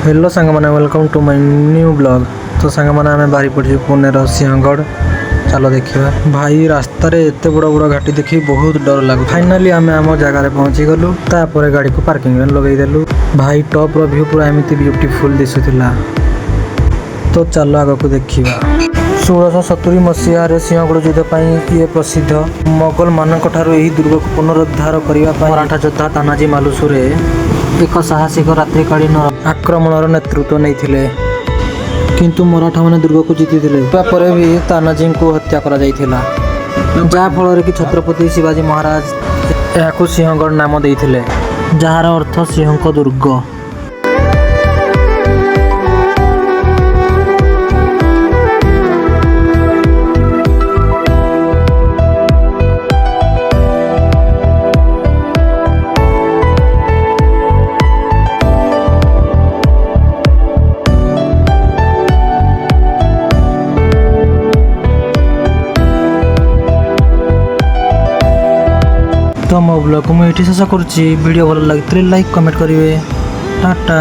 Hello सांग मैंने welcome to my new blog. तो सांग मैंने आम बाहरी पड़ी पुणेर सिंहगढ़। चलो देखा भाई रास्त एत बड़ बड़ घाटी देखी बहुत डर लगे। फाइनाली आम आम जगार पहुँची गलु। तापर गाड़ी को पार्किंग लगेदेलु। भाई टॉप रो व्यू पूरा एमती ब्यूटीफुल दिशुला। तो चलो आग को देखा 1670 मसीह सिंहगढ़ युद्ध ये प्रसिद्ध। मोगल मानक दुर्ग को पुनरुद्धार करने मराठा योद्धा तानाजी मालुसरे एक साहसिक रात्रिकालीन आक्रमणर नेतृत्व नहीं, किंतु मराठा माने दुर्ग को जीति भी तानाजी को हत्या करा जहाँ फल कि छत्रपति शिवाजी महाराज यह सिंहगढ़ नाम देते, जार अर्थ सिंह दुर्ग। तो मो ब्लॉग को मुझे शेष करुच्ची। वीडियो भल लगे लाइक कमेंट करेंगे। टाटा।